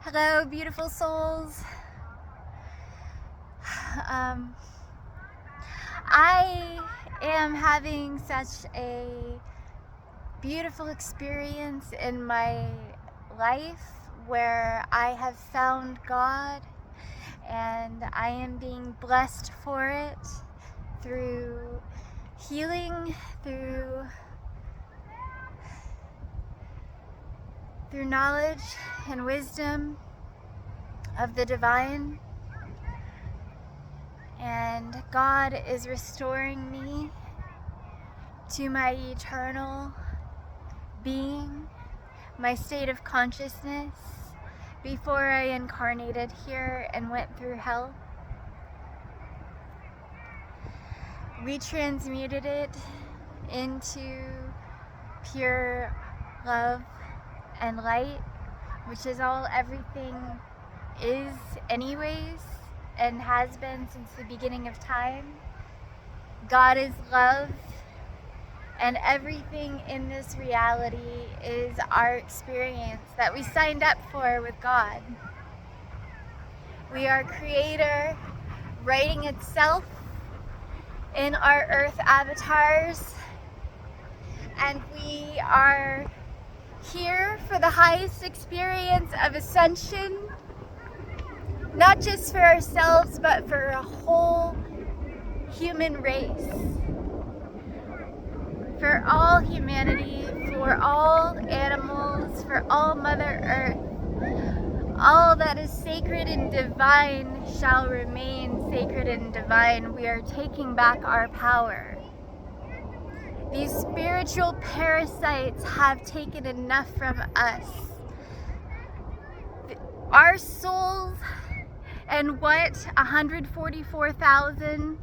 Hello, beautiful souls. I am having such a beautiful experience in my life where I have found God and I am being blessed for it through healing, through knowledge and wisdom of the divine. And God is restoring me to my eternal being, my state of consciousness before I incarnated here and went through hell. We transmuted it into pure love and light, which is all everything is anyways and has been since the beginning of time. God is love, and everything in this reality is our experience that we signed up for with God. We are Creator writing itself in our Earth avatars, and we are here for the highest experience of ascension, not just for ourselves, but for a whole human race, for all humanity, for all animals, for all Mother Earth. All that is sacred and divine shall remain sacred and divine. We are taking back our power. These spiritual parasites have taken enough from us. Our souls and what 144,000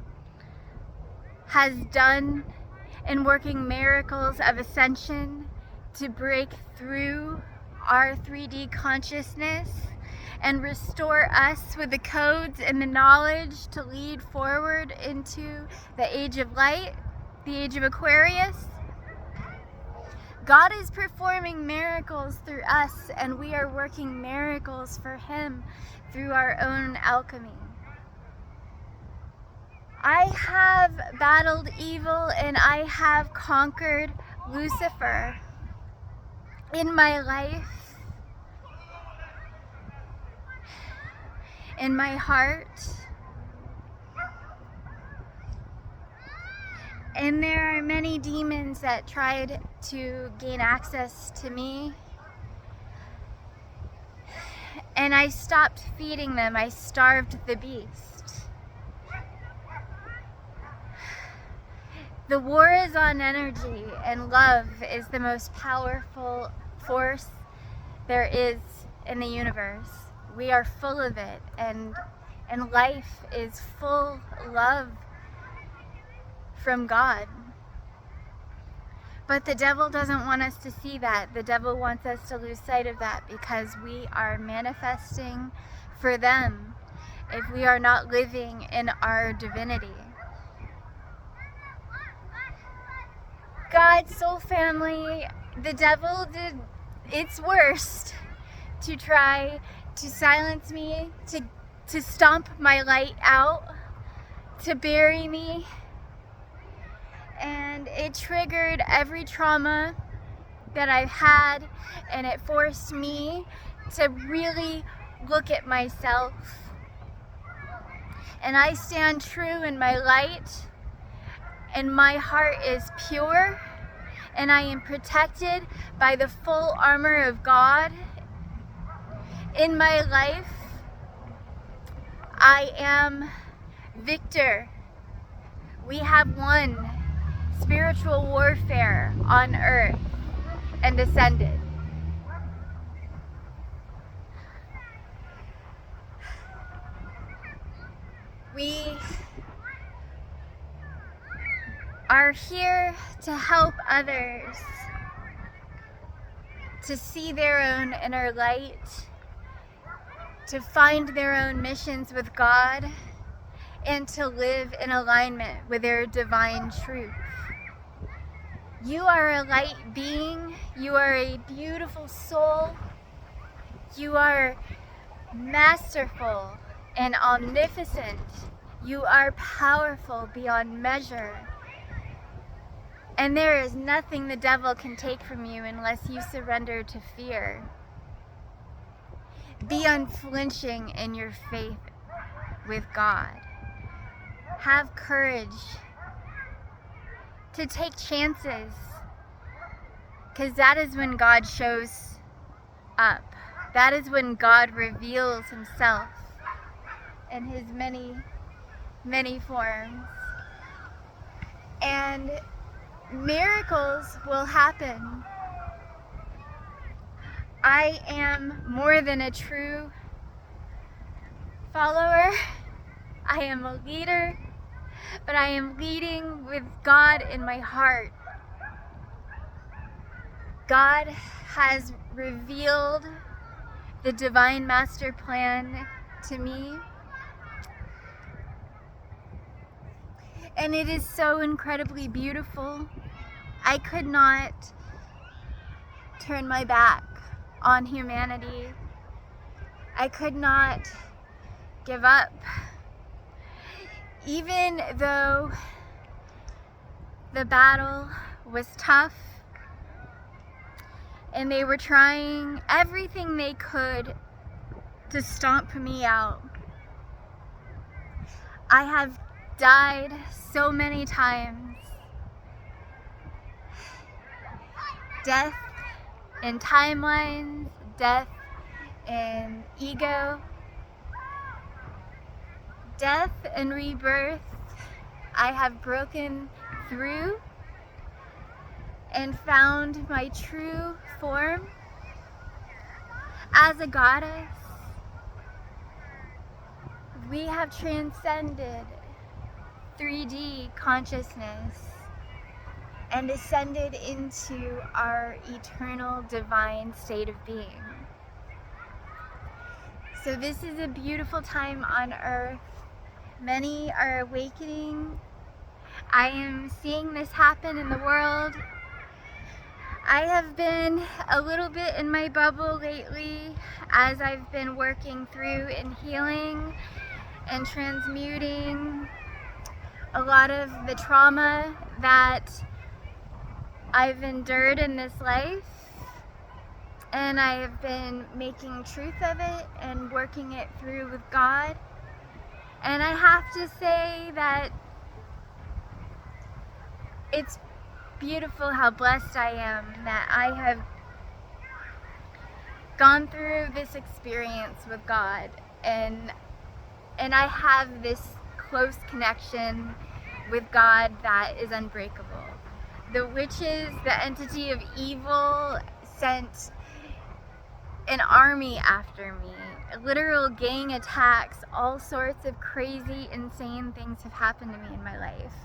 has done in working miracles of ascension to break through our 3D consciousness and restore us with the codes and the knowledge to lead forward into the age of light, the age of Aquarius. God is performing miracles through us, and we are working miracles for Him through our own alchemy. I have battled evil and I have conquered Lucifer in my life, in my heart. And there are many demons that tried to gain access to me. And I stopped feeding them. I starved the beast. The war is on energy, and love is the most powerful force there is in the universe. We are full of it, and life is full love from God. But the devil doesn't want us to see that. The devil wants us to lose sight of that because we are manifesting for them if we are not living in our divinity. God, soul family, the devil did its worst to try to silence me, to stomp my light out, to bury me. And it triggered every trauma that I've had, and it forced me to really look at myself. And I stand true in my light, and my heart is pure, and I am protected by the full armor of God. In my life, I am victor. We have won spiritual warfare on earth and ascended. We are here to help others to see their own inner light, to find their own missions with God, and to live in alignment with their divine truth. You are a light being. You are a beautiful soul. You are masterful and omnipotent. You are powerful beyond measure. And there is nothing the devil can take from you unless you surrender to fear. Be unflinching in your faith with God. Have courage to take chances, because that is when God shows up. That is when God reveals himself in his many, many forms. And miracles will happen. I am more than a true follower. I am a leader, but I am leading with God in my heart. God has revealed the divine master plan to me, and it is so incredibly beautiful. I could not turn my back on humanity. I could not give up. Even though the battle was tough and they were trying everything they could to stomp me out, I have died so many times. Death in timelines, death in ego, death and rebirth. I have broken through and found my true form as a goddess. We have transcended 3D consciousness and ascended into our eternal divine state of being. So this is a beautiful time on earth. Many are awakening. I am seeing this happen in the world. I have been a little bit in my bubble lately as I've been working through and healing and transmuting a lot of the trauma that I've endured in this life, and I have been making truth of it and working it through with God. And I have to say that it's beautiful how blessed I am that I have gone through this experience with God, and I have this close connection with God that is unbreakable. The witches, the entity of evil, sent an army after me. Literal gang attacks, all sorts of crazy, insane things have happened to me in my life.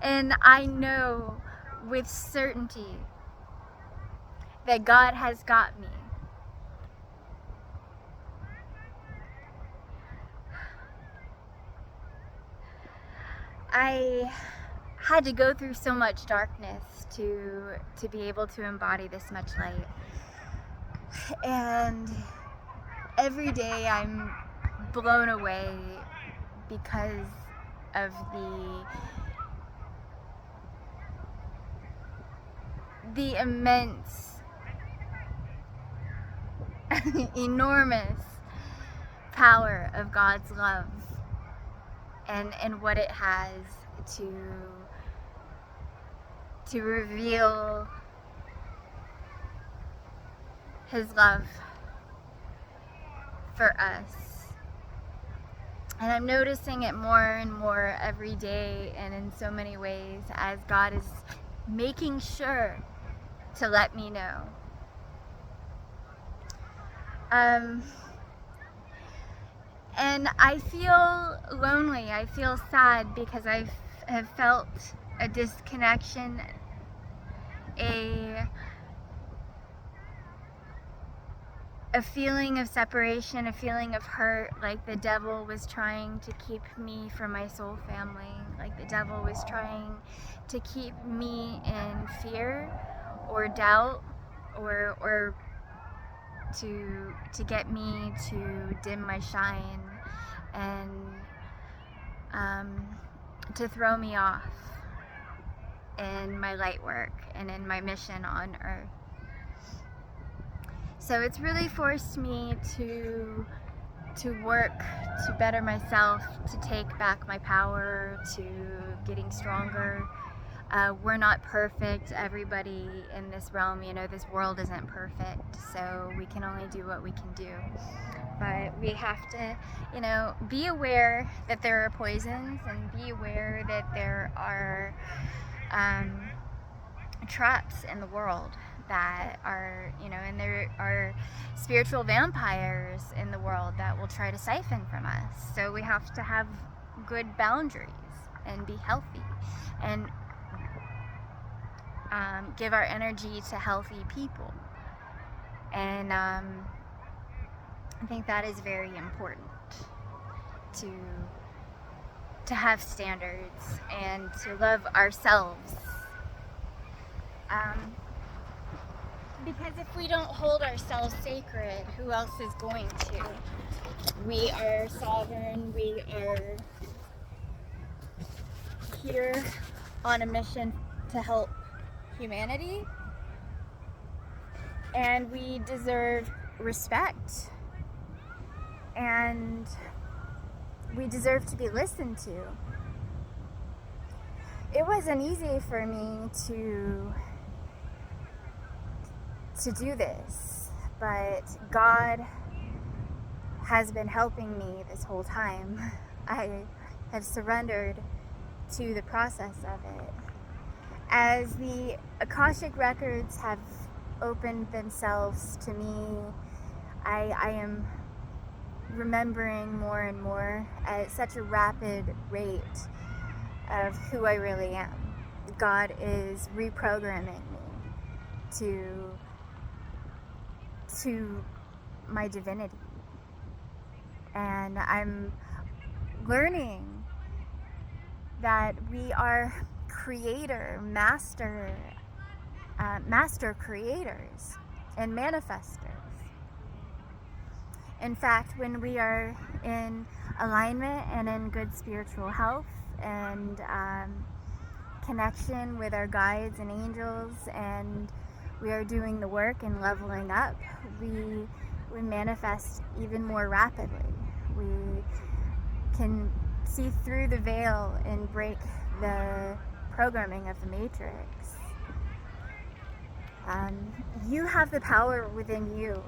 And I know with certainty that God has got me. I had to go through so much darkness to be able to embody this much light. And every day I'm blown away because of the immense, enormous power of God's love and what it has to reveal his love for us. And I'm noticing it more and more every day and in so many ways as God is making sure to let me know. And I feel lonely, I feel sad because I have felt a disconnection, a feeling of separation, a feeling of hurt, like the devil was trying to keep me from my soul family, like the devil was trying to keep me in fear or doubt or to get me to dim my shine and to throw me off in my light work and in my mission on earth. So it's really forced me to work to better myself, to take back my power, to getting stronger. We're not perfect. Everybody in this realm, this world isn't perfect, so we can only do what we can do. But we have to, be aware that there are poisons, and be aware that there are traps in the world that are, and there are spiritual vampires in the world that will try to siphon from us. So we have to have good boundaries and be healthy and give our energy to healthy people. And I think that is very important to have standards and to love ourselves. Because if we don't hold ourselves sacred, who else is going to? We are sovereign. We are here on a mission to help humanity, and we deserve respect, and we deserve to be listened to. It wasn't easy for me to do this, but God has been helping me this whole time. I have surrendered to the process of it. As the Akashic records have opened themselves to me, I am remembering more and more at such a rapid rate of who I really am. God is reprogramming me to my divinity. And I'm learning that we are master creators and manifestors. In fact, when we are in alignment and in good spiritual health and connection with our guides and angels, and we are doing the work and leveling up, we manifest even more rapidly. We can see through the veil and break the programming of the matrix. You have the power within you.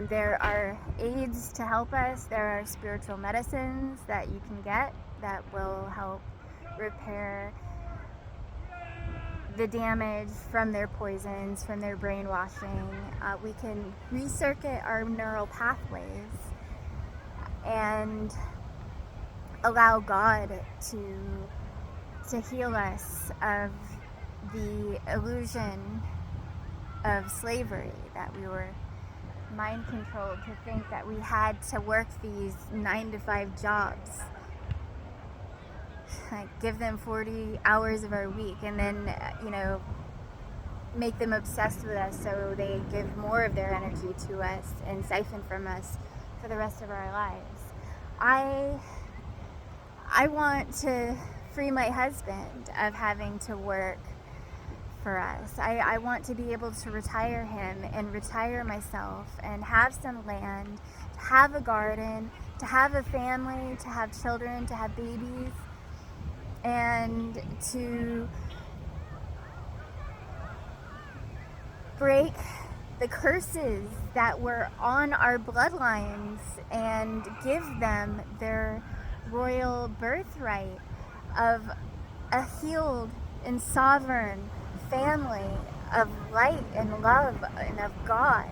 There are aids to help us. There are spiritual medicines that you can get that will help repair the damage from their poisons, from their brainwashing. We can recircuit our neural pathways and allow God to heal us of the illusion of slavery, that we were mind controlled to think that we had to work these 9-to-5 jobs, give them 40 hours of our week, and then make them obsessed with us so they give more of their energy to us and siphon from us for the rest of our lives. I want to free my husband of having to work for us. I want to be able to retire him and retire myself and have some land, to have a garden, to have a family, to have children, to have babies, and to break the curses that were on our bloodlines and give them their royal birthright of a healed and sovereign family of light and love and of God,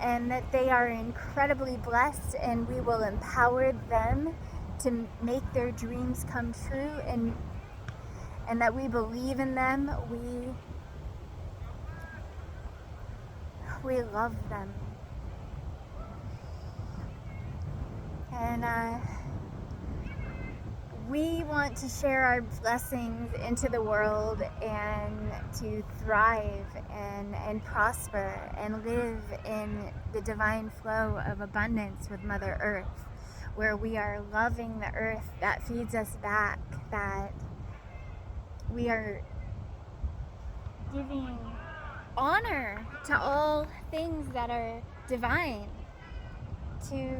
and that they are incredibly blessed, and we will empower them to make their dreams come true, and that we believe in them. We love them, and we want to share our blessings into the world and to thrive and prosper and live in the divine flow of abundance with Mother Earth, where we are loving the earth that feeds us back, that we are giving honor to all things that are divine, to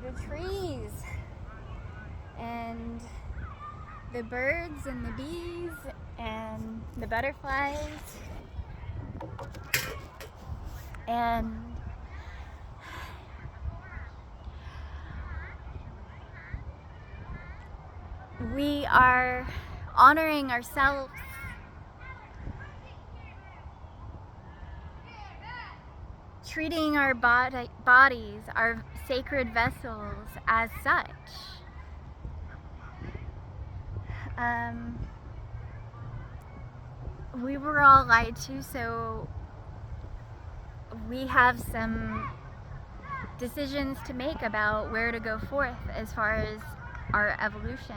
the trees and the birds and the bees and the butterflies, and we are honoring ourselves, treating our bodies, our sacred vessels, as such. We were all lied to, so we have some decisions to make about where to go forth as far as our evolution.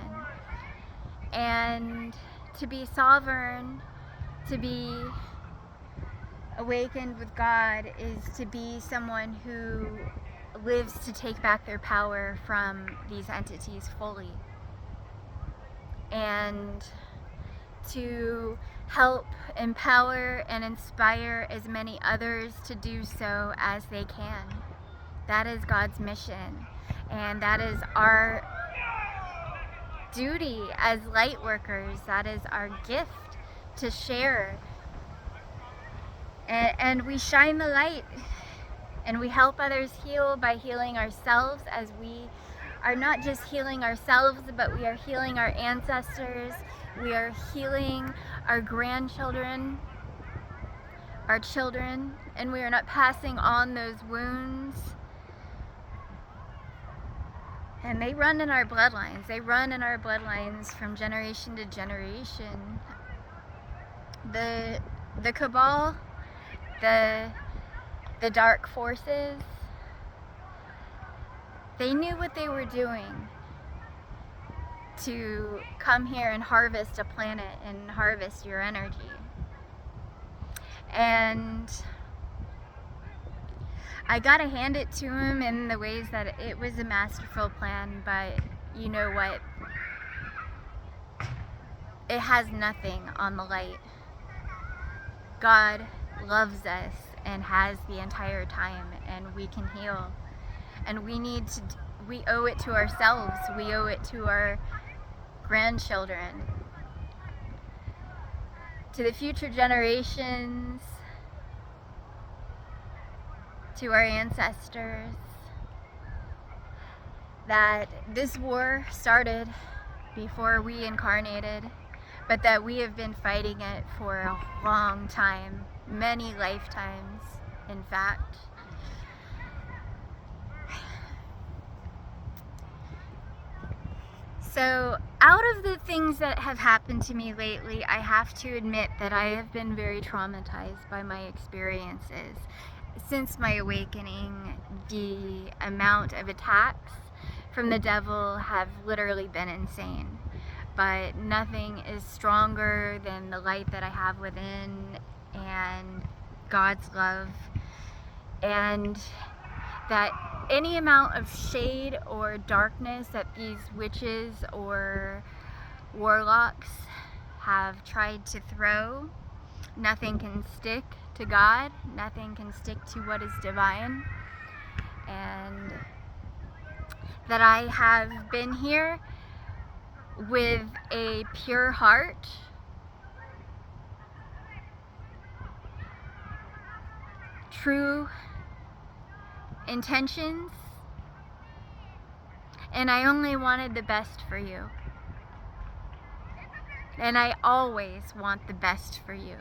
And to be sovereign, to be awakened with God, is to be someone who lives to take back their power from these entities fully, and to help empower and inspire as many others to do so as they can. That is God's mission, and that is our duty as light workers. That is our gift to share. And we shine the light, and we help others heal by healing ourselves, as we are not just healing ourselves, but we are healing our ancestors, we are healing our grandchildren, our children, and we are not passing on those wounds. And they run in our bloodlines. They run in our bloodlines from generation to generation. The cabal, the dark forces, they knew what they were doing to come here and harvest a planet and harvest your energy. And I gotta hand it to him in the ways that it was a masterful plan, but you know what? It has nothing on the light. God loves us and has the entire time, and we can heal. And we owe it to ourselves, we owe it to our grandchildren, to the future generations, to our ancestors, that this war started before we incarnated, but that we have been fighting it for a long time, many lifetimes, in fact. So, out of the things that have happened to me lately, I have to admit that I have been very traumatized by my experiences. Since my awakening, the amount of attacks from the devil have literally been insane. But nothing is stronger than the light that I have within and God's love, and that any amount of shade or darkness that these witches or warlocks have tried to throw, nothing can stick to God, nothing can stick to what is divine. And that I have been here with a pure heart, true intentions, and I only wanted the best for you. And I always want the best for you.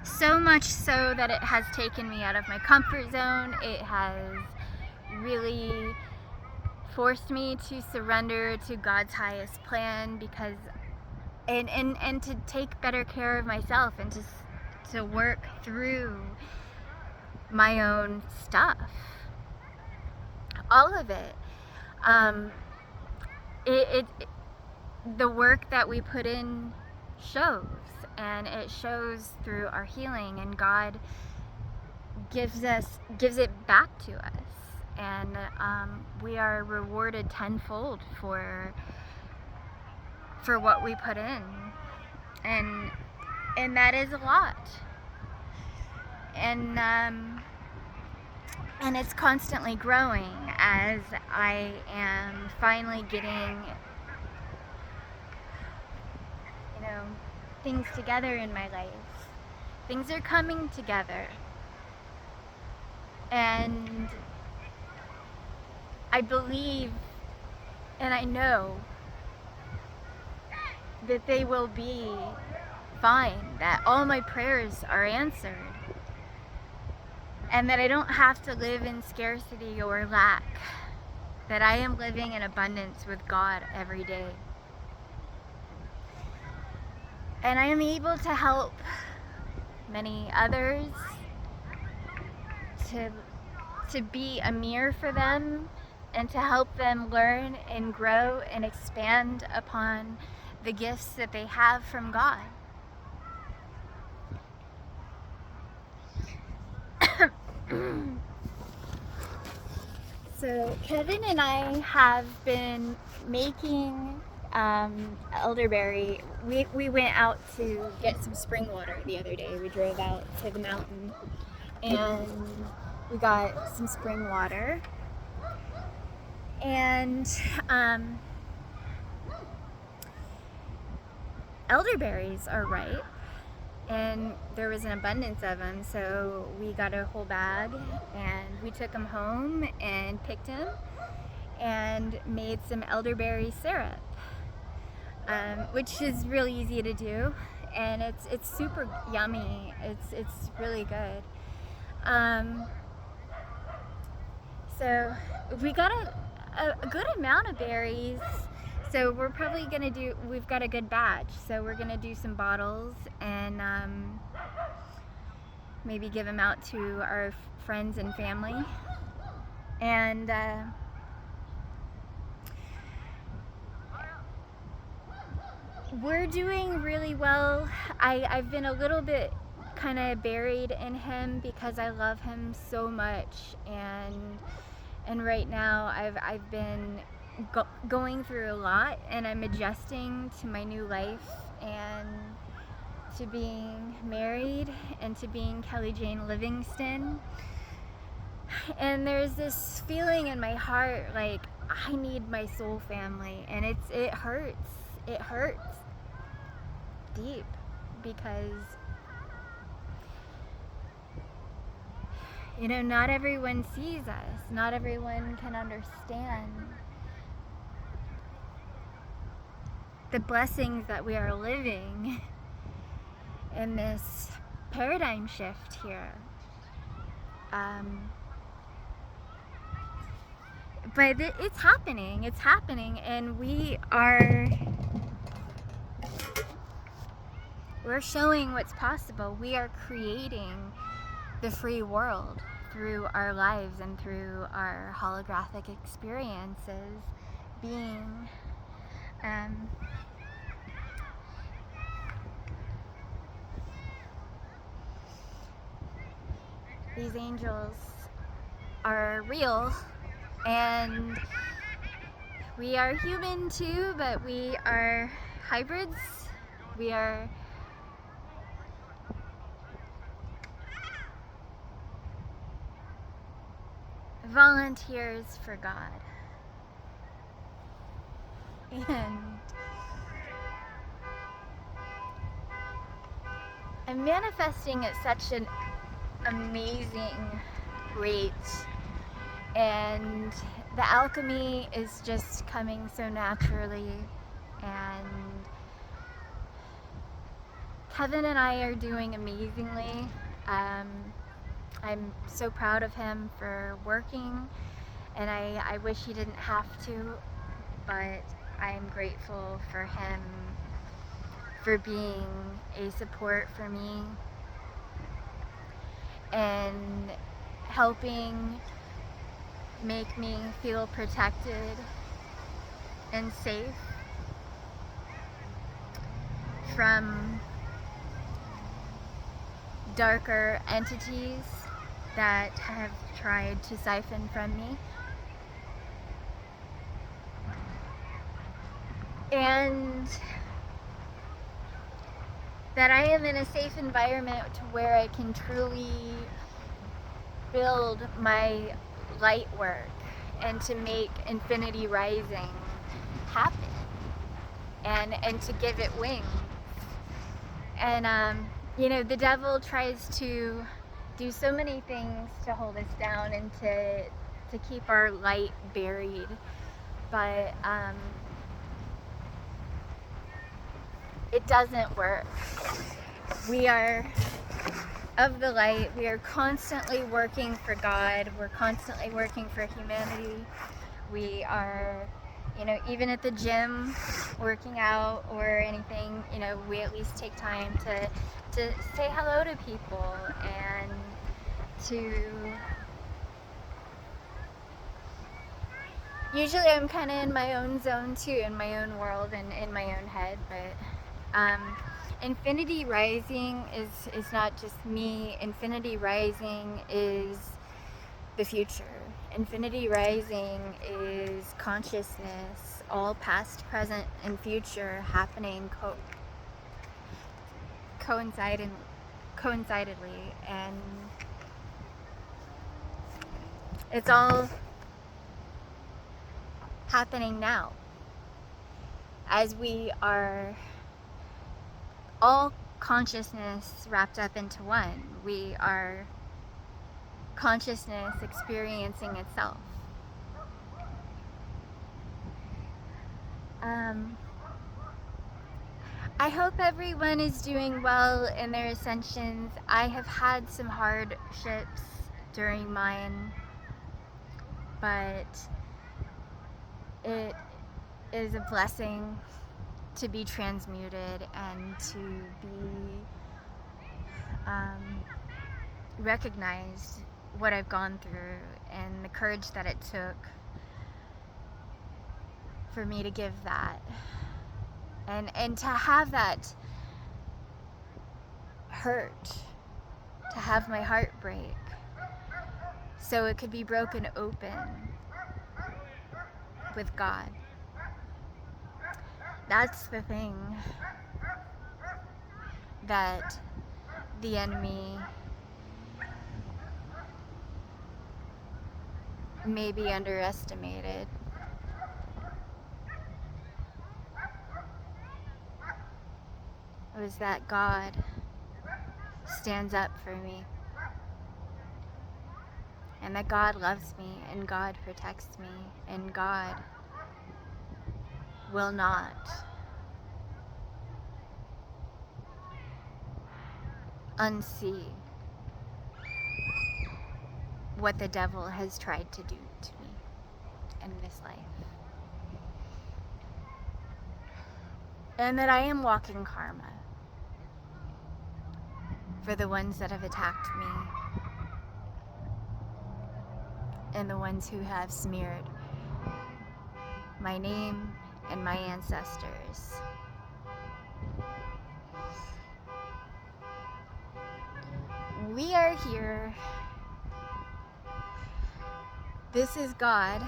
So much so that it has taken me out of my comfort zone. It has really forced me to surrender to God's highest plan, because and to take better care of myself, and to work through my own stuff, all of it. the work that we put in shows, and it shows through our healing, and God gives it back to us, and we are rewarded tenfold for what we put in, and that is a lot, and it's constantly growing as I am finally getting, things together in my life. Things are coming together, and I believe and I know that they will be fine, that all my prayers are answered, and that I don't have to live in scarcity or lack, that I am living in abundance with God every day. And I am able to help many others, to be a mirror for them, and to help them learn and grow and expand upon the gifts that they have from God. So Kevin and I have been making elderberry. We went out to get some spring water the other day. We drove out to the mountain and we got some spring water. And elderberries are ripe, and there was an abundance of them, so we got a whole bag and we took them home and picked them and made some elderberry syrup, which is really easy to do, and it's super yummy. It's really good. So we got a good amount of berries. So we're probably gonna we've got a good batch, so we're gonna do some bottles and maybe give them out to our friends and family. And we're doing really well. I've been a little bit kind of buried in him because I love him so much, and right now I've been going through a lot, and I'm adjusting to my new life and to being married and to being Kelly Jane Livingston. And there's this feeling in my heart like I need my soul family, and it hurts. It hurts deep because not everyone sees us. Not everyone can understand the blessings that we are living in this paradigm shift here. But it's happening, and we're showing what's possible. We are creating the free world through our lives and through our holographic experiences, being these angels are real, and we are human too, but we are hybrids. We are volunteers for God. And I'm manifesting at such an amazing rate, and the alchemy is just coming so naturally, and Kevin and I are doing amazingly. I'm so proud of him for working, and I wish he didn't have to, but I'm grateful for him for being a support for me and helping make me feel protected and safe from darker entities that have tried to siphon from me. And that I am in a safe environment to where I can truly build my light work and to make Infinity Rising happen and to give it wings. And you know, the devil tries to do so many things to hold us down and to keep our light buried, but it doesn't work. We are of the light. We are constantly working for God. We're constantly working for humanity. We are, you know, even at the gym, working out or anything, you know, we at least take time to say hello to people and to... Usually I'm kind of in my own zone too, in my own world and in my own head, but Infinity Rising is not just me. Infinity Rising is the future. Infinity Rising is consciousness, all past, present, and future happening coincidentally, and it's all happening now as we are all consciousness wrapped up into one. We are consciousness experiencing itself. I hope everyone is doing well in their ascensions. I have had some hardships during mine, but it is a blessing to be transmuted and to be recognized what I've gone through and the courage that it took for me to give that, and to have that hurt, to have my heart break so it could be broken open with God. That's the thing that the enemy maybe underestimated. Was that God stands up for me, and that God loves me, and God protects me, and God will not unsee what the devil has tried to do to me in this life. And that I am walking karma for the ones that have attacked me and the ones who have smeared my name and my ancestors. We are here. This is God.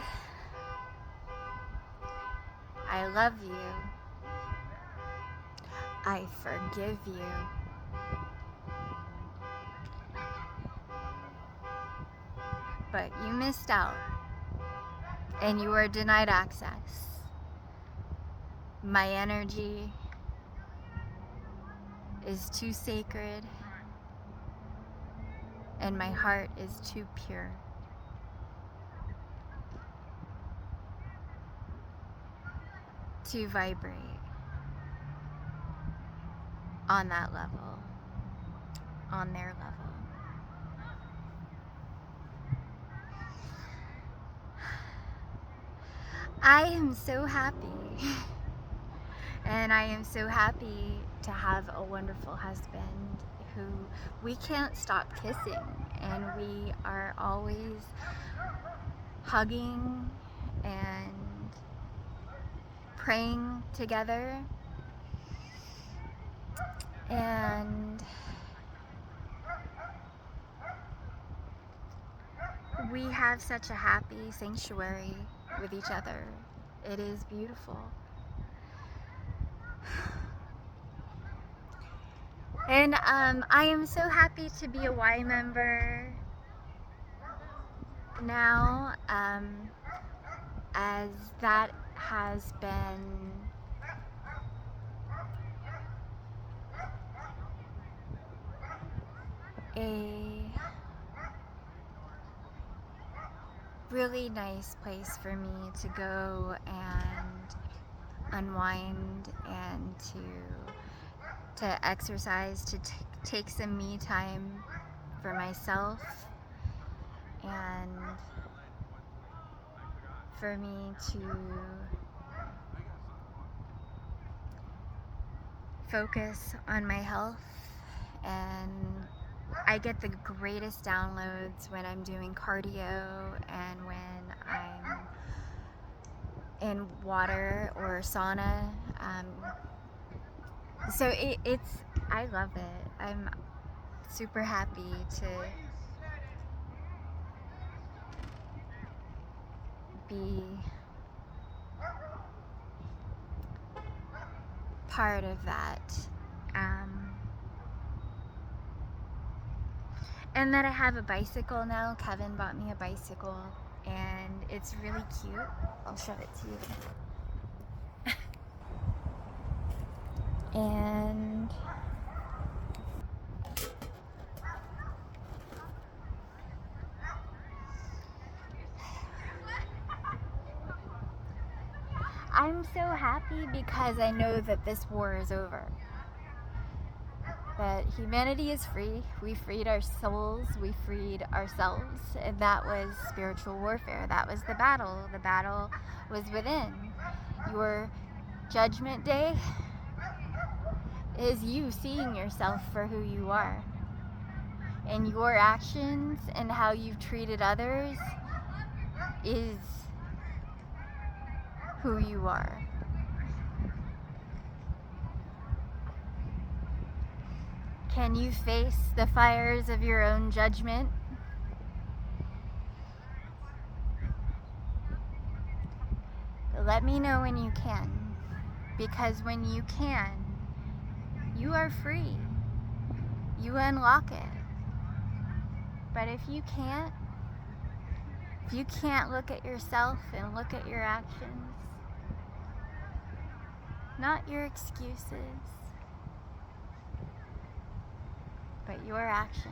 I love you. I forgive you. But you missed out, and you are denied access. My energy is too sacred, and my heart is too pure to vibrate on that level, on their level. I am so happy, and I am so happy to have a wonderful husband who we can't stop kissing, and we are always hugging and praying together, and we have such a happy sanctuary with each other. It is beautiful. And I am so happy to be a Y member now, as that has been a really nice place for me to go and unwind and to exercise, to take some me time for myself, and for me to focus on my health. And I get the greatest downloads when I'm doing cardio and when I'm in water or sauna. So I love it. I'm super happy to be part of that. And that I have a bicycle now. Kevin bought me a bicycle, and it's really cute. I'll show it to you. And I'm so happy because I know that this war is over. That humanity is free. We freed our souls. We freed ourselves. And that was spiritual warfare. That was the battle. The battle was within. Your judgment day is you seeing yourself for who you are. And your actions and how you've treated others is who you are. Can you face the fires of your own judgment? Let me know when you can, because when you can, you are free. You unlock it. But if you can't look at yourself and look at your actions, not your excuses, but your actions,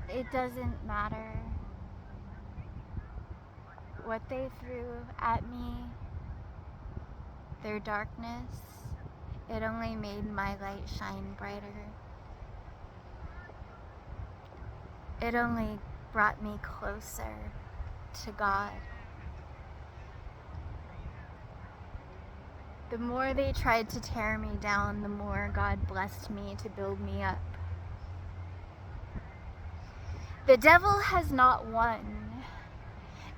it doesn't matter what they threw at me, their darkness. It only made my light shine brighter. It only brought me closer to God. The more they tried to tear me down, the more God blessed me to build me up. The devil has not won,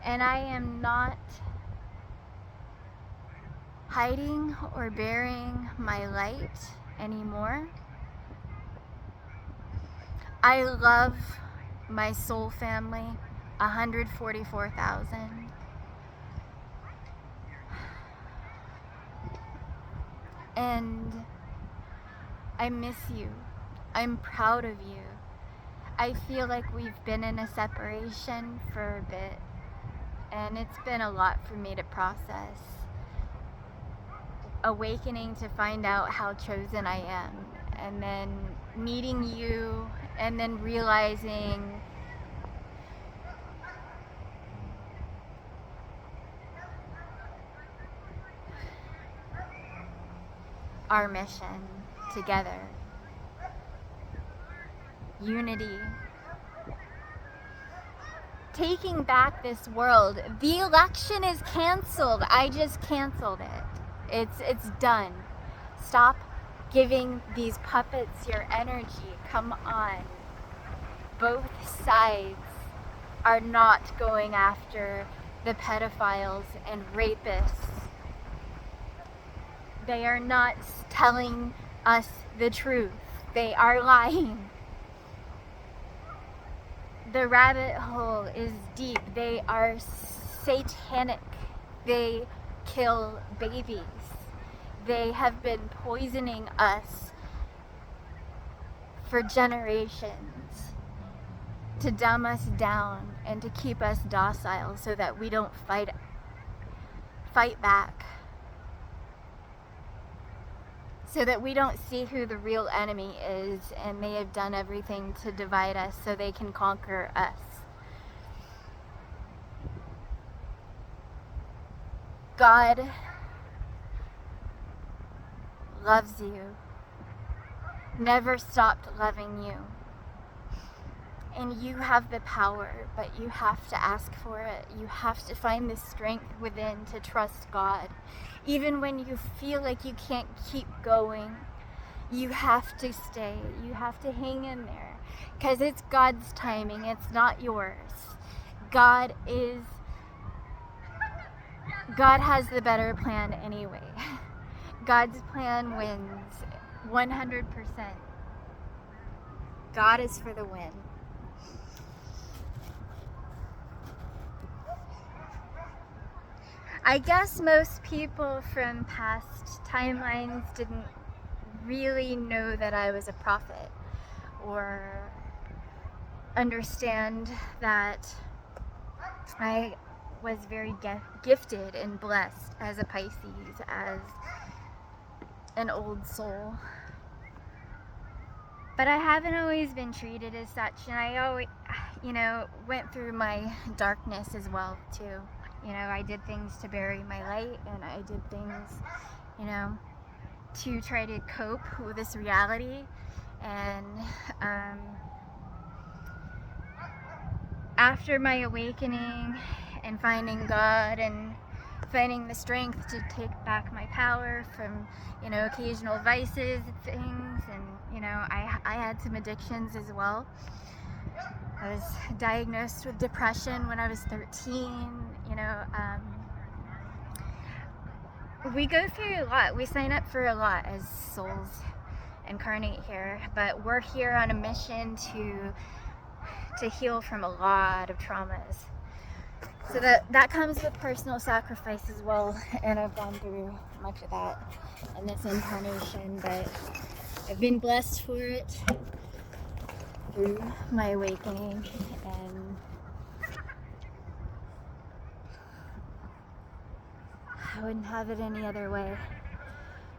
and I am not hiding or burying my light anymore. I love my soul family, 144,000. And I miss you. I'm proud of you. I feel like we've been in a separation for a bit, and it's been a lot for me to process. Awakening to find out how chosen I am, and then meeting you, and then realizing our mission together. Unity. Taking back this world. The election is canceled. I just canceled it. It's done. Stop giving these puppets your energy. Come on. Both sides are not going after the pedophiles and rapists. They are not telling us the truth. They are lying. The rabbit hole is deep. They are satanic. They kill babies. They have been poisoning us for generations to dumb us down and to keep us docile so that we don't fight back. So that we don't see who the real enemy is, and they have done everything to divide us so they can conquer us. God loves you, never stopped loving you. And you have the power, but you have to ask for it. You have to find the strength within to trust God. Even when you feel like you can't keep going, you have to stay. You have to hang in there. Because it's God's timing, it's not yours. God has the better plan anyway. God's plan wins 100%. God is for the win. I guess most people from past timelines didn't really know that I was a prophet or understand that I was very gifted and blessed as a Pisces, as an old soul. But I haven't always been treated as such, and I always, went through my darkness as well too. I did things to bury my light, and I did things, to try to cope with this reality. And after my awakening and finding God and finding the strength to take back my power from, occasional vices and things, and, I had some addictions as well. I was diagnosed with depression when I was 13. We go through a lot. We sign up for a lot as souls incarnate here, but we're here on a mission to heal from a lot of traumas. So that comes with personal sacrifice as well, and I've gone through much of that in this incarnation, but I've been blessed for it through my awakening, and I wouldn't have it any other way.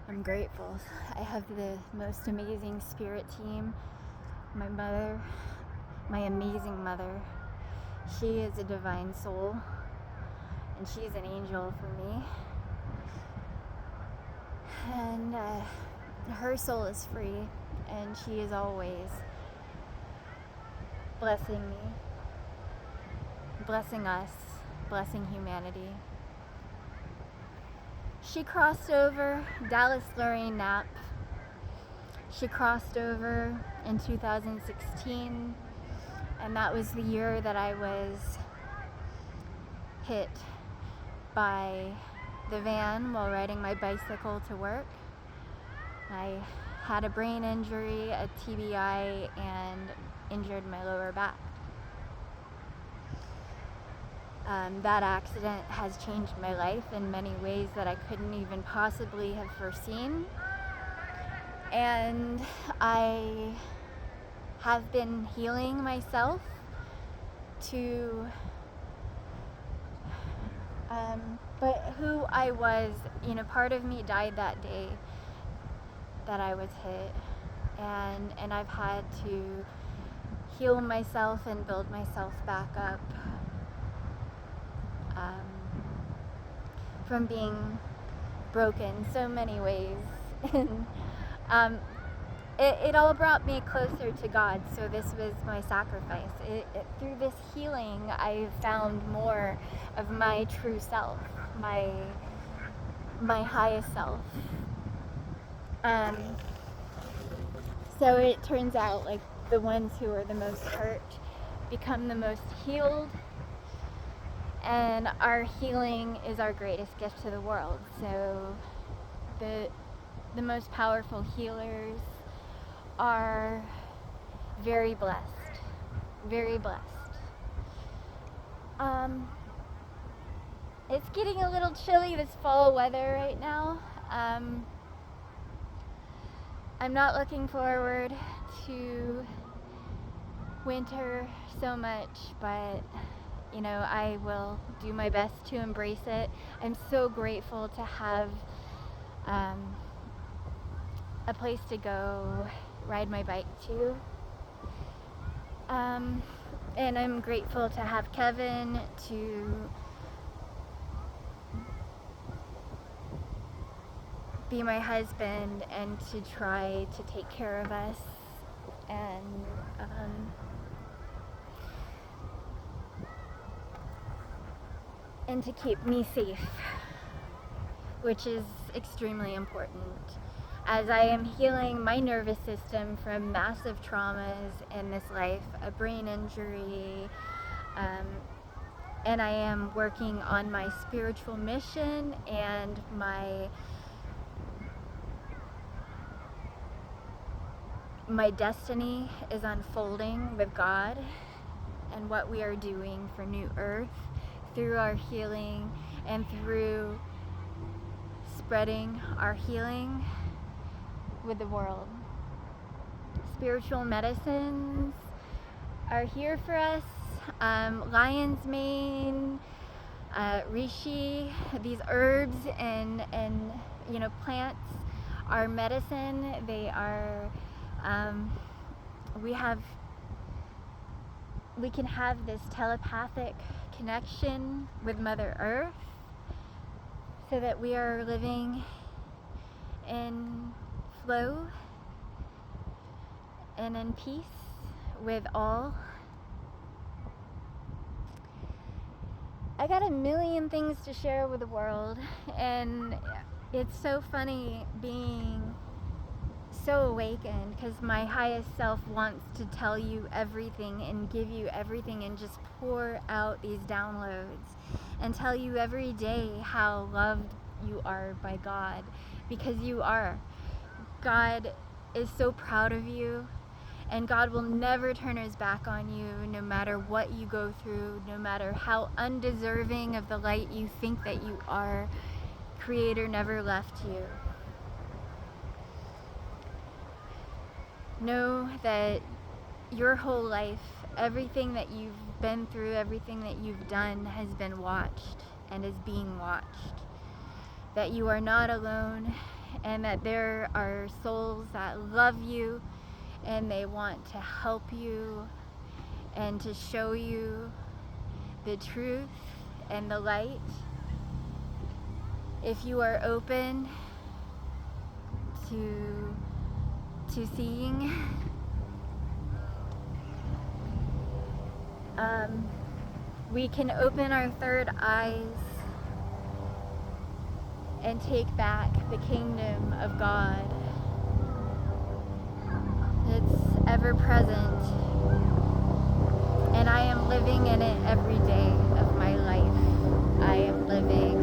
I'm grateful. I have the most amazing spirit team. My mother, my amazing mother, she is a divine soul, and she's an angel for me. And her soul is free, and she is always blessing me, blessing us, blessing humanity. She crossed over, Dallas Lorraine Knapp. She crossed over in 2016, and that was the year that I was hit by the van while riding my bicycle to work. I had a brain injury, a TBI, and injured my lower back. That accident has changed my life in many ways that I couldn't even possibly have foreseen. And I have been healing myself to but who I was, part of me died that day that I was hit, and I've had to heal myself and build myself back up from being broken so many ways. And it all brought me closer to God, so this was my sacrifice. Through this healing, I found more of my true self, my highest self. So it turns out like the ones who are the most hurt become the most healed, and our healing is our greatest gift to the world. So the most powerful healers are very blessed, very blessed. It's getting a little chilly, this fall weather right now. I'm not looking forward to winter so much, but you know, I will do my best to embrace it. I'm so grateful to have a place to go ride my bike to. And I'm grateful to have Kevin to be my husband and to try to take care of us, and to keep me safe, which is extremely important. As I am healing my nervous system from massive traumas in this life, a brain injury, and I am working on my spiritual mission and my destiny is unfolding with God and what we are doing for New Earth through our healing and through spreading our healing with the world. Spiritual medicines are here for us. Lion's mane, reishi, these herbs and you know, plants are medicine. They are we can have this telepathic connection with Mother Earth so that we are living in flow and in peace with all. I got a million things to share with the world, and it's so funny being so awakened because my highest self wants to tell you everything and give you everything and just pour out these downloads and tell you every day how loved you are by God, because you are. God is so proud of you, and God will never turn his back on you no matter what you go through, no matter how undeserving of the light you think that you are. Creator never left you. Know that your whole life, everything that you've been through, everything that you've done has been watched and is being watched. That you are not alone, and that there are souls that love you and they want to help you and to show you the truth and the light. If you are open to seeing, we can open our third eyes and take back the kingdom of God. It's ever present, and I am living in it every day of my life. I am living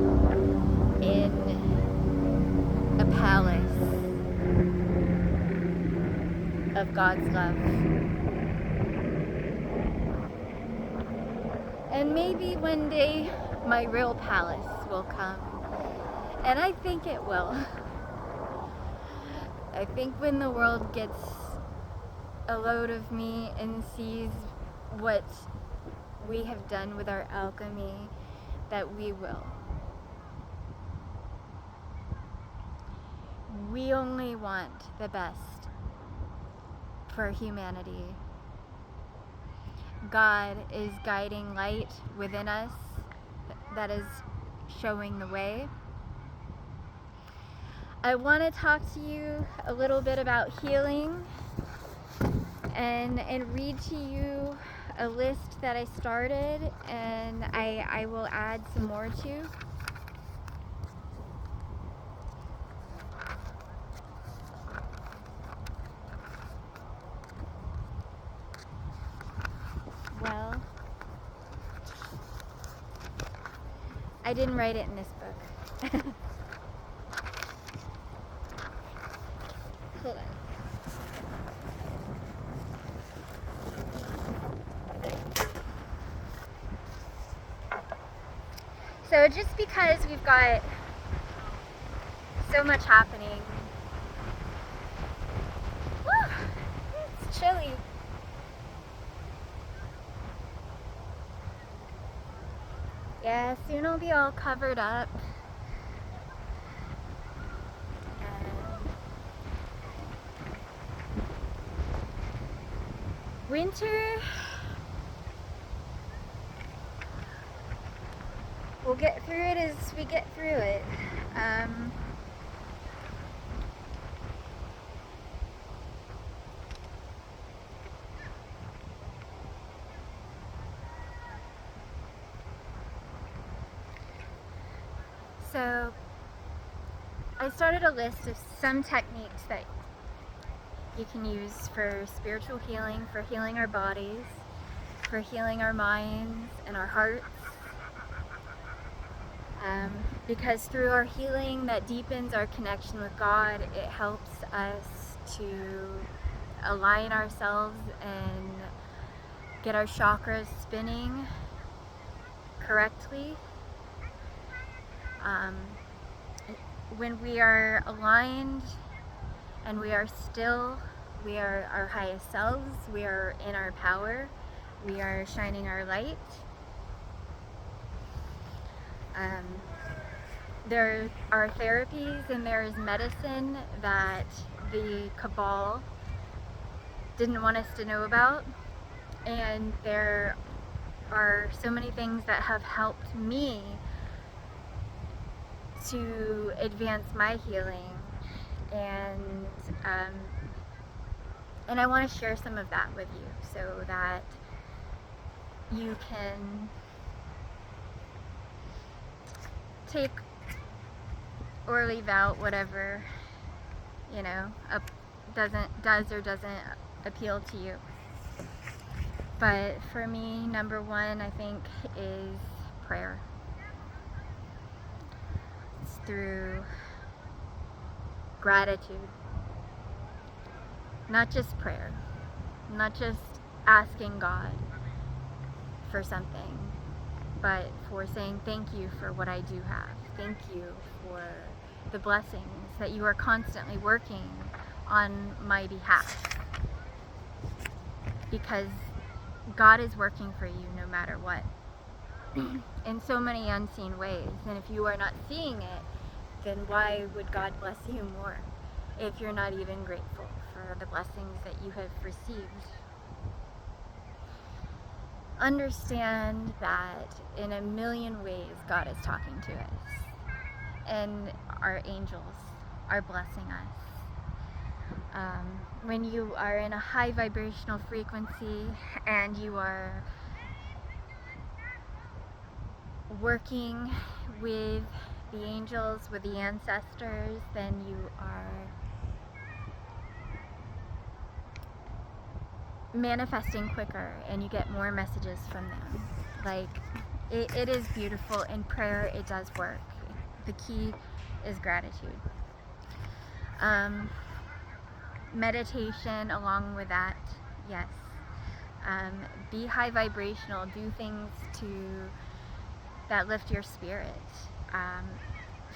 in a palace of God's love. And maybe one day my real palace will come, and I think it will. I think when the world gets a load of me and sees what we have done with our alchemy, that we will. We only want the best for humanity. God is guiding light within us that is showing the way. I want to talk to you a little bit about healing and read to you a list that I started, and I will add some more to. I didn't write it in this book. Hold on. So just because we've got so much happening, whew, it's chilly. Yeah, soon I'll be all covered up. Winter, we'll get through it as we get through it. So I started a list of some techniques that you can use for spiritual healing, for healing our bodies, for healing our minds and our hearts. Because through our healing that deepens our connection with God, it helps us to align ourselves and get our chakras spinning correctly. When we are aligned and we are still, we are our highest selves, we are in our power, we are shining our light. There are therapies and there is medicine that the cabal didn't want us to know about, and there are so many things that have helped me to advance my healing, and I want to share some of that with you so that you can take or leave out whatever, you know, does or doesn't appeal to you. But for me, number one, I think, is prayer. It's through gratitude. Not just prayer, not just asking God for something, but for saying thank you for what I do have. Thank you for the blessings that you are constantly working on my behalf. Because God is working for you no matter what, in so many unseen ways. And if you are not seeing it, then why would God bless you more if you're not even grateful for the blessings that you have received? Understand that in a million ways God is talking to us, and our angels are blessing us. When you are in a high vibrational frequency and you are working with the angels, with the ancestors, then you are manifesting quicker and you get more messages from them. Like, it is beautiful. In prayer, it does work. The key is gratitude. Meditation along with that, yes. Be high vibrational. Do things that lift your spirit.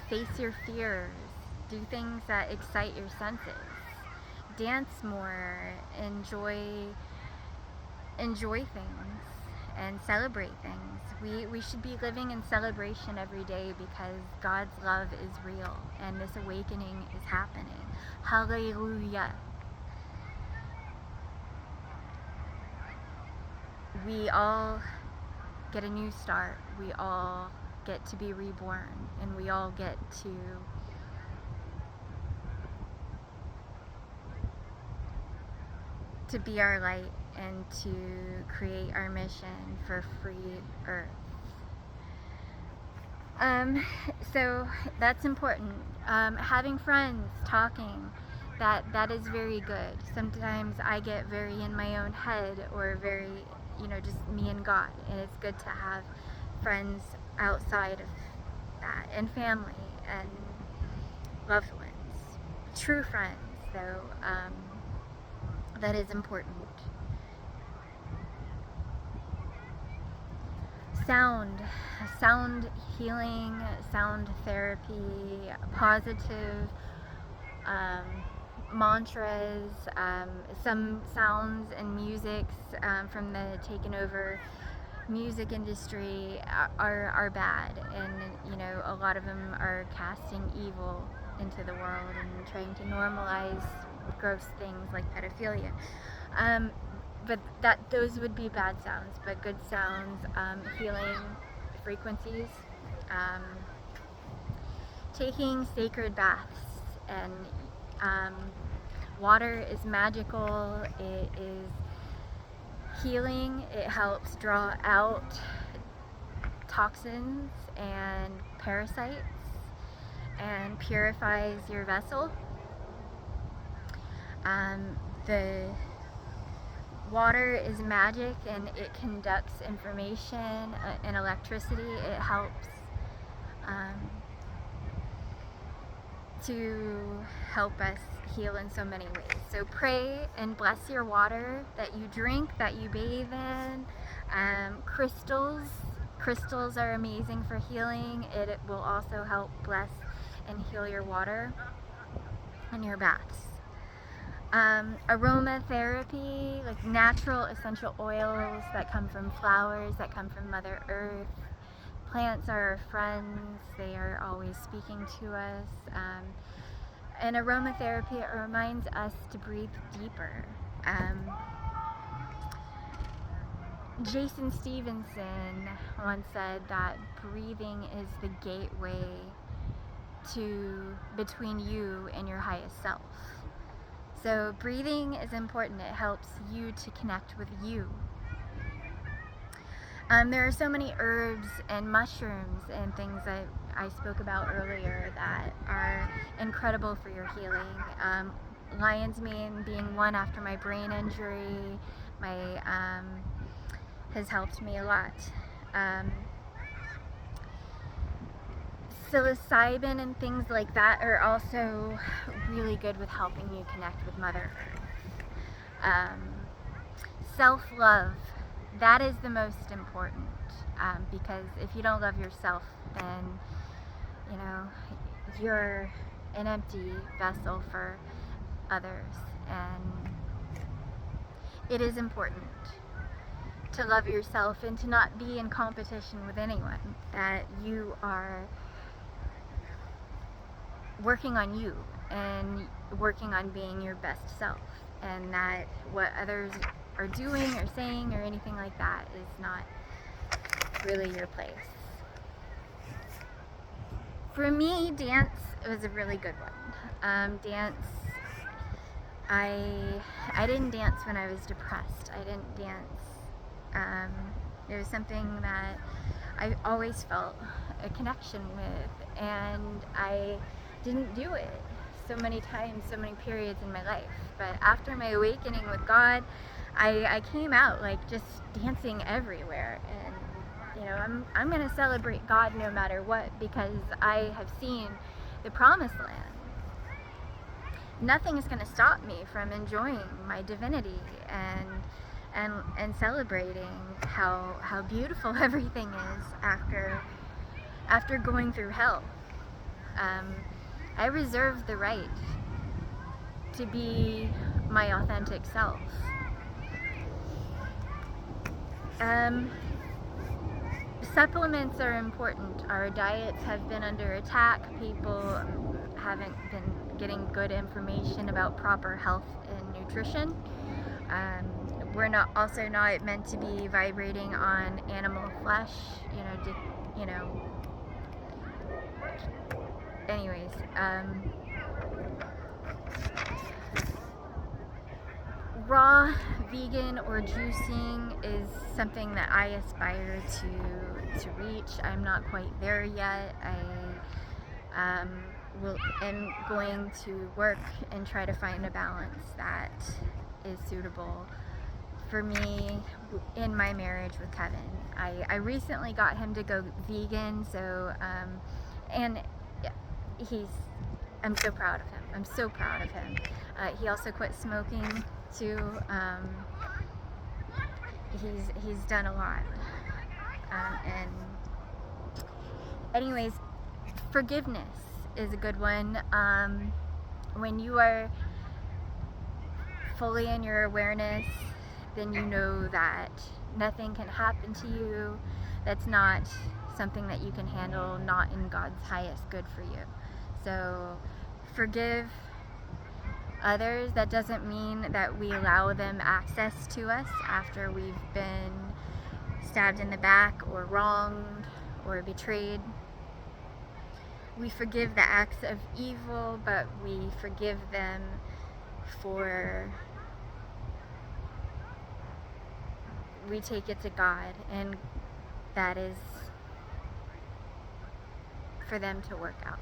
Face your fears. Do things that excite your senses. Dance more. Enjoy things and celebrate things. We should be living in celebration every day because God's love is real and this awakening is happening. Hallelujah. We all get a new start. We all get to be reborn, and we all get to be our light and to create our mission for free earth. So that's important. Having friends, talking, that is very good. Sometimes I get very in my own head, or very, just me and God, and it's good to have friends outside that, and family and loved ones, true friends, though, that is important. Sound healing, sound therapy, positive um, mantras, some sounds and musics from the taken over music industry are bad, and you know, a lot of them are casting evil into the world and trying to normalize gross things like pedophilia. But those would be bad sounds, but good sounds, healing frequencies, um, taking sacred baths, and water is magical. It is healing. It helps draw out toxins and parasites and purifies your vessel. The water is magic, and it conducts information and electricity. It helps to help us heal in so many ways. So pray and bless your water that you drink, that you bathe in. Crystals are amazing for healing. It will also help bless and heal your water and your baths. Aromatherapy, like natural essential oils that come from flowers, that come from Mother Earth. Plants are our friends. They are always speaking to us. And aromatherapy, it reminds us to breathe deeper. Jason Stevenson once said that breathing is the gateway between you and your highest self. So breathing is important. It helps you to connect with you. There are so many herbs and mushrooms and things that I spoke about earlier that are incredible for your healing. Lion's mane being one after my brain injury, has helped me a lot. Psilocybin and things like that are also really good with helping you connect with Mother Earth. Self-love, that is the most important, because if you don't love yourself, then you know you're an empty vessel for others. And it is important to love yourself and to not be in competition with anyone, that you are working on you and working on being your best self, and that what others are doing or saying or anything like that is not really your place. For me, dance was a really good one. Dance, I didn't dance when I was depressed. I didn't dance. It was something that I always felt a connection with, and I didn't do it so many times, so many periods in my life. But after my awakening with God, I came out like just dancing everywhere, and you know, I'm gonna celebrate God no matter what, because I have seen the promised land. Nothing is gonna stop me from enjoying my divinity and celebrating how beautiful everything is after going through hell. I reserve the right to be my authentic self. Supplements are important. Our diets have been under attack. People haven't been getting good information about proper health and nutrition. We're also not meant to be vibrating on animal flesh, anyways. Raw, vegan, or juicing is something that I aspire to reach. I'm not quite there yet. I am going to work and try to find a balance that is suitable for me in my marriage with Kevin. I recently got him to go vegan, so And he's, I'm so proud of him. I'm so proud of him. He also quit smoking too. He's done a lot. And anyways, forgiveness is a good one. When you are fully in your awareness, then you know that nothing can happen to you that's not something that you can handle, not in God's highest good for you. So forgive others. That doesn't mean that we allow them access to us after we've been stabbed in the back or wronged or betrayed. We forgive the acts of evil, but we forgive them for, we take it to God, and that is for them to work out.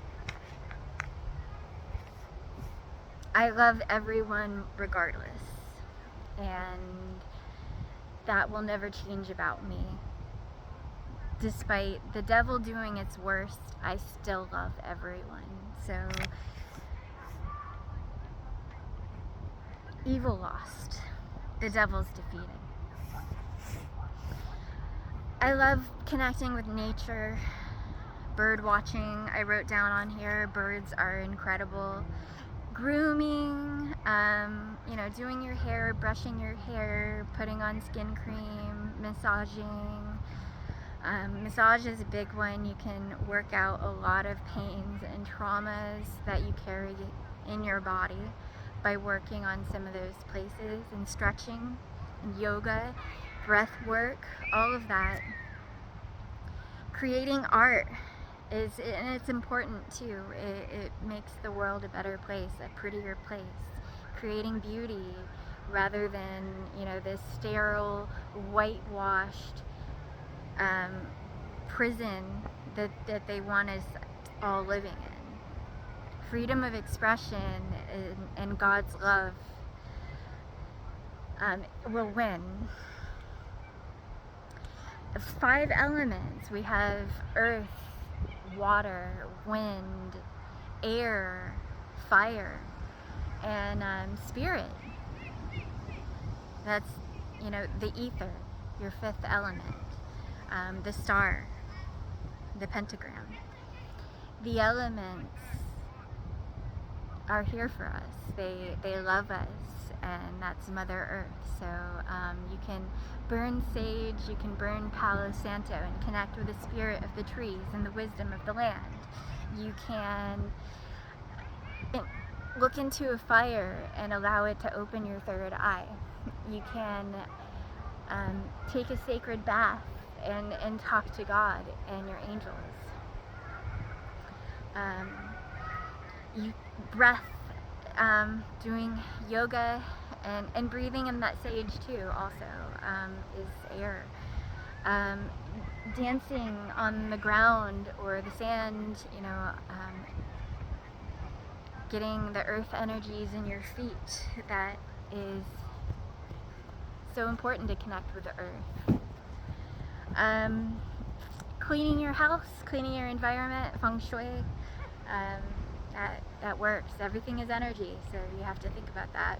I love everyone regardless, and that will never change about me. Despite the devil doing its worst, I still love everyone. So, evil lost. The devil's defeated. I love connecting with nature. Bird watching, I wrote down on here. Birds are incredible. Grooming, doing your hair, brushing your hair, putting on skin cream, massaging. Massage is a big one. You can work out a lot of pains and traumas that you carry in your body by working on some of those places, and stretching and yoga, breath work, all of that. Creating art and it's important too. It makes the world a better place, a prettier place. Creating beauty rather than, this sterile, whitewashed prison that they want us all living in. Freedom of expression and God's love will win. 5 elements. We have earth, water, wind, air, fire, and spirit. That's, the ether, your 5th element. The star, the pentagram. The elements are here for us. They love us, and that's Mother Earth. So you can burn sage, you can burn Palo Santo and connect with the spirit of the trees and the wisdom of the land. You can look into a fire and allow it to open your 3rd eye. You can take a sacred bath and talk to God and your angels. Breath, doing yoga and breathing in that sage too also is air. Dancing on the ground or the sand, getting the earth energies in your feet. That is so important to connect with the earth. Cleaning your house, cleaning your environment, feng shui, that works. Everything is energy, so you have to think about that.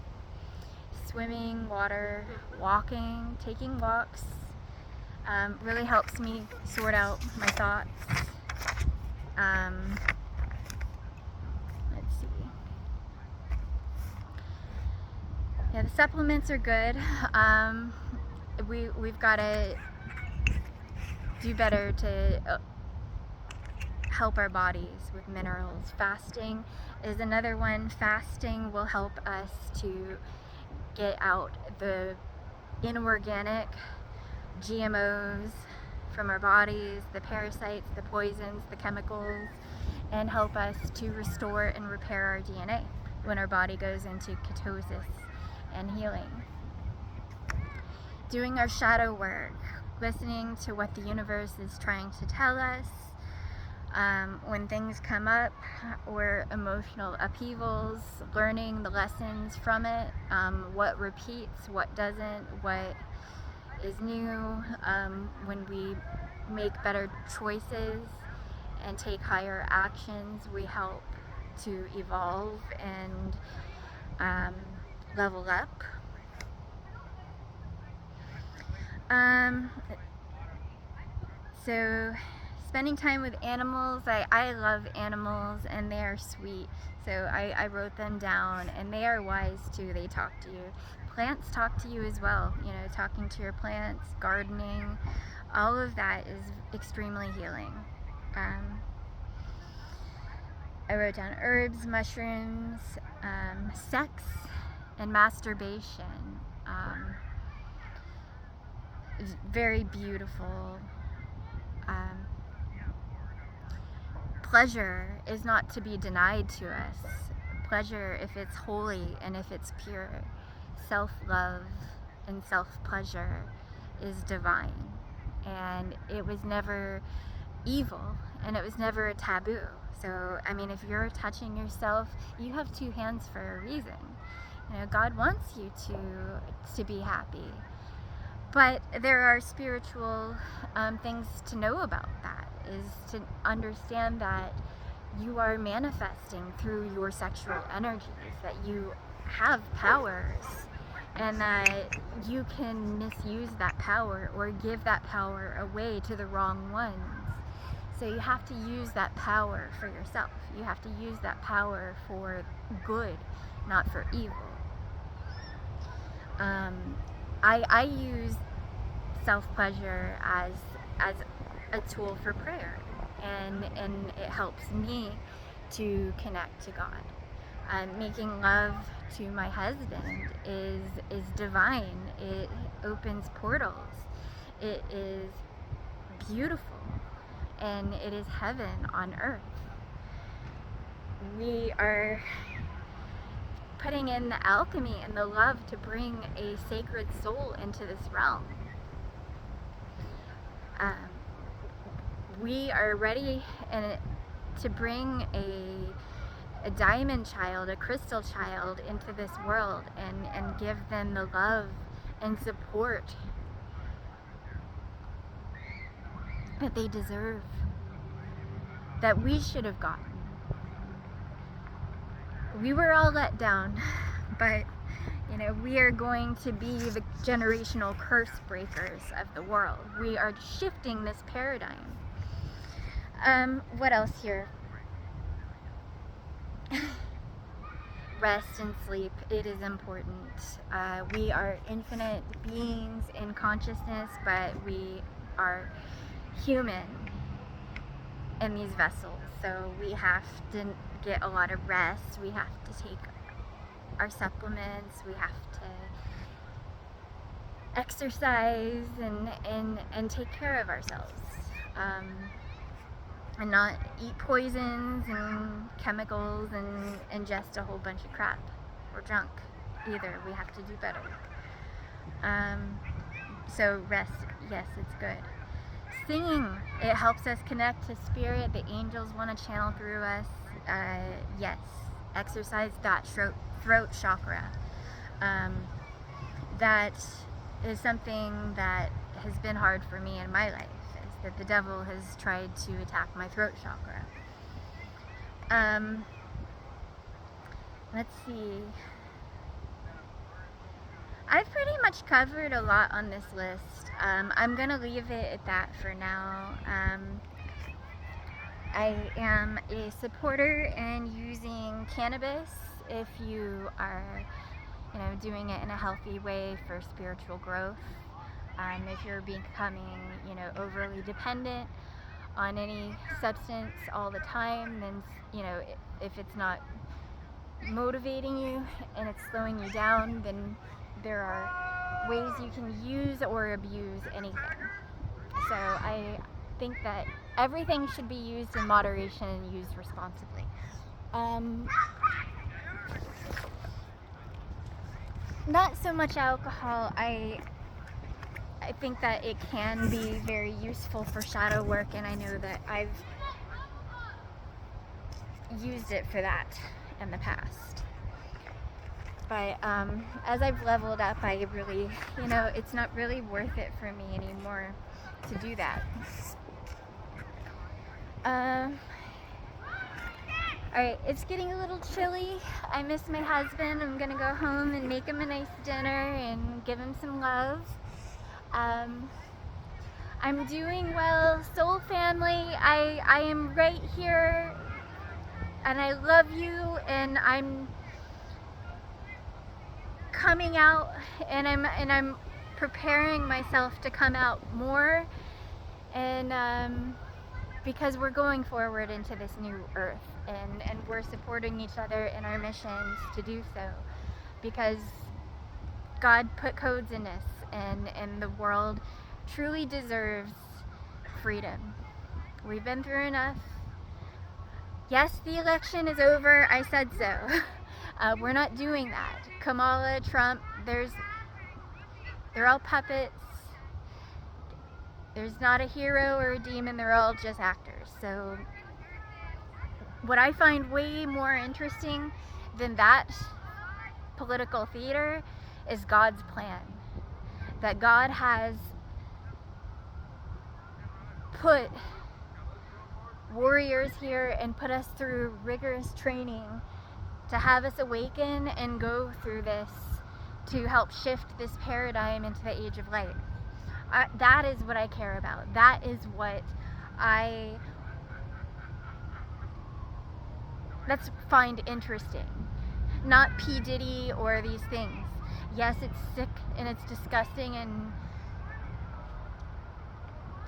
Swimming, water, walking, taking walks really helps me sort out my thoughts. Let's see. Yeah, the supplements are good. We've got to do better to help our bodies with minerals. Fasting is another one. Fasting will help us to get out the inorganic GMOs from our bodies, the parasites, the poisons, the chemicals, and help us to restore and repair our DNA when our body goes into ketosis and healing. Doing our shadow work, listening to what the universe is trying to tell us. When things come up or emotional upheavals, learning the lessons from it, what repeats, what doesn't, what is new, when we make better choices and take higher actions, we help to evolve and level up. So spending time with animals, I love animals and they are sweet. So I wrote them down and they are wise too. They talk to you. Plants talk to you as well. You know, talking to your plants, gardening, all of that is extremely healing. I wrote down herbs, mushrooms, sex, and masturbation. Very beautiful. Pleasure is not to be denied to us. Pleasure, if it's holy and if it's pure, self-love and self-pleasure is divine. And it was never evil and it was never a taboo. So, I mean, if you're touching yourself, you have two hands for a reason. You know, God wants you to be happy. But there are spiritual things to know about that, is to understand that you are manifesting through your sexual energies, that you have powers, and that you can misuse that power or give that power away to the wrong ones. So you have to use that power for yourself. You have to use that power for good, not for evil. I use self-pleasure as a tool for prayer, and it helps me to connect to God. Making love to my husband is divine. It opens portals. It is beautiful, and it is heaven on earth. We are putting in the alchemy and the love to bring a sacred soul into this realm. We are ready to bring a diamond child, a crystal child into this world and give them the love and support that they deserve, that we should have gotten. We were all let down, but you know, we are going to be the generational curse breakers of the world. We are shifting this paradigm. What else here? Rest and sleep, it is important. We are infinite beings in consciousness, but we are human in these vessels. So we have to get a lot of rest. We have to take our supplements. We have to exercise and take care of ourselves. And not eat poisons and chemicals and ingest a whole bunch of crap or junk either. We have to do better. So rest, yes, it's good. Singing, it helps us connect to spirit. The angels want to channel through us. Yes, exercise that throat chakra. That is something that has been hard for me in my life, is that the devil has tried to attack my throat chakra. Let's see. I've pretty much covered a lot on this list. I'm going to leave it at that for now. I am a supporter in using cannabis if you are, you know, doing it in a healthy way for spiritual growth. If you're becoming, you know, overly dependent on any substance all the time, then, you know, if it's not motivating you and it's slowing you down, then there are ways you can use or abuse anything. So I think that everything should be used in moderation and used responsibly. Not so much alcohol. I think that it can be very useful for shadow work, and I know that I've used it for that in the past. But as I've leveled up, I really, you know, it's not really worth it for me anymore to do that. Um, Alright, it's getting a little chilly. I miss my husband. I'm gonna go home and make him a nice dinner and give him some love. Um, I'm doing well. Soul family, I am right here and I love you, and I'm coming out, and I'm preparing myself to come out more, and because we're going forward into this new earth, and we're supporting each other in our missions to do so, because God put codes in us, and the world truly deserves freedom. We've been through enough. Yes, the election is over. I said so. We're not doing that. Kamala, Trump, they're all puppets. There's not a hero or a demon. They're all just actors. So what I find way more interesting than that political theater is God's plan. That God has put warriors here and put us through rigorous training to have us awaken and go through this to help shift this paradigm into the age of light. That is what I care about. That is what let's find interesting. Not P. Diddy or these things. Yes, it's sick and it's disgusting, and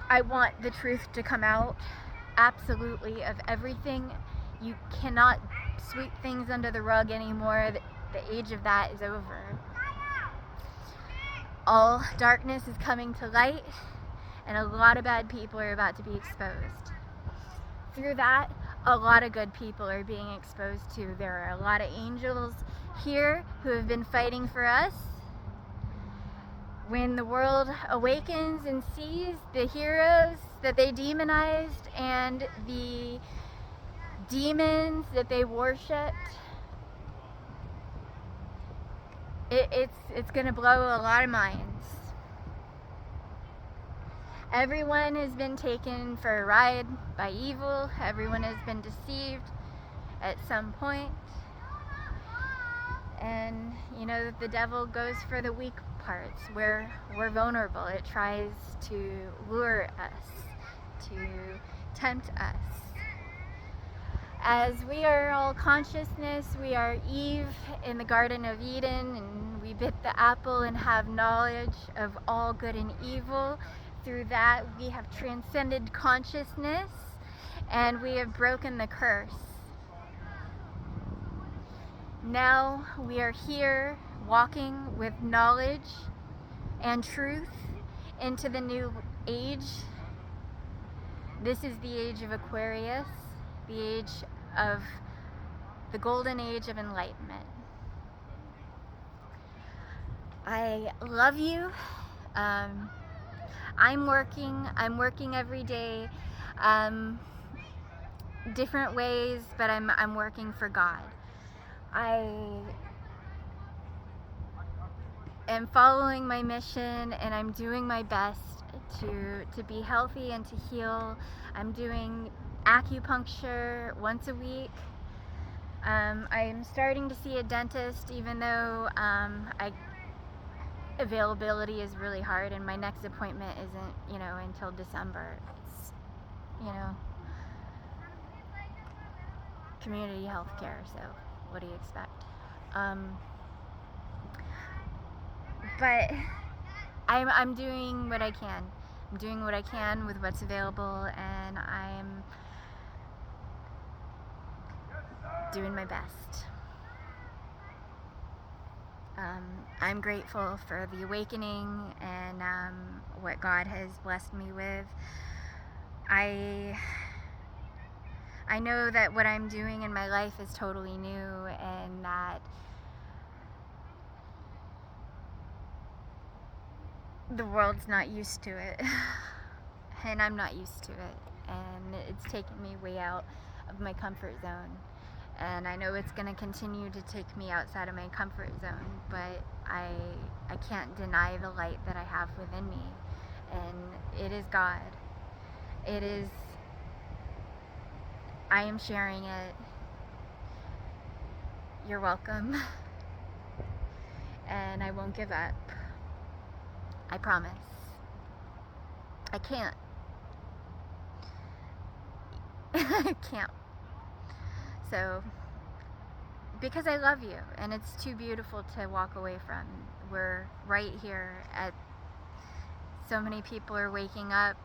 I want the truth to come out, absolutely, of everything. You cannot sweep things under the rug anymore. The age of that is over. All darkness is coming to light, and a lot of bad people are about to be exposed. Through that, a lot of good people are being exposed too. There are a lot of angels here who have been fighting for us. When the world awakens and sees the heroes that they demonized and the demons that they worshipped, it's gonna blow a lot of minds. Everyone has been taken for a ride by evil. Everyone has been deceived at some point. And you know, the devil goes for the weak parts where we're vulnerable. It tries to lure us, to tempt us. As we are all consciousness, we are Eve in the Garden of Eden, and we bit the apple and have knowledge of all good and evil. Through that, we have transcended consciousness, and we have broken the curse. Now we are here walking with knowledge and truth into the new age. This is the age of Aquarius, the age of the golden age of enlightenment. I love you. I'm working every day, different ways, but I'm working for God. I am following my mission, and I'm doing my best to be healthy and to heal. I'm doing acupuncture once a week. I'm starting to see a dentist, even though availability is really hard, and my next appointment isn't, until December. It's, community health care, so what do you expect? But I'm doing what I can. I'm doing what I can with what's available, and I'm doing my best. I'm grateful for the awakening and what God has blessed me with. I know that what I'm doing in my life is totally new, and that the world's not used to it, and I'm not used to it, and it's taken me way out of my comfort zone, and I know it's going to continue to take me outside of my comfort zone, but I can't deny the light that I have within me, and it is God. It is I am sharing it. You're welcome. And I won't give up. I promise. I can't. I can't. So, because I love you, and it's too beautiful to walk away from. We're right here at, so many people are waking up.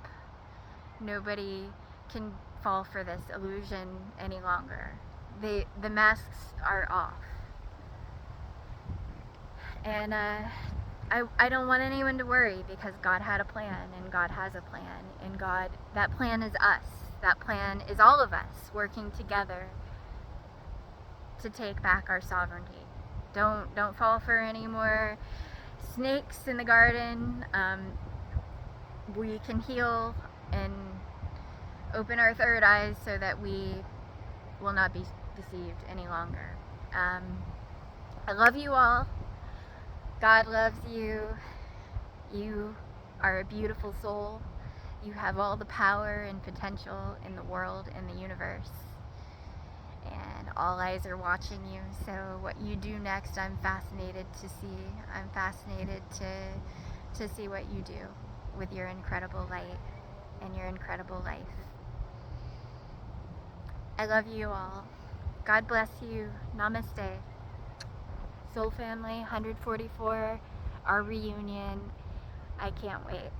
Nobody can fall for this illusion any longer. The masks are off. And I don't want anyone to worry, because God had a plan, and God has a plan, and that plan is us. That plan is all of us working together to take back our sovereignty. Don't fall for any more snakes in the garden. We can heal and open our third eyes so that we will not be deceived any longer. I love you all. God loves you. You are a beautiful soul. You have all the power and potential in the world and the universe. And all eyes are watching you. So what you do next, I'm fascinated to see. I'm fascinated to see what you do with your incredible light and your incredible life. I love you all. God bless you. Namaste. Soul Family 144, our reunion. I can't wait.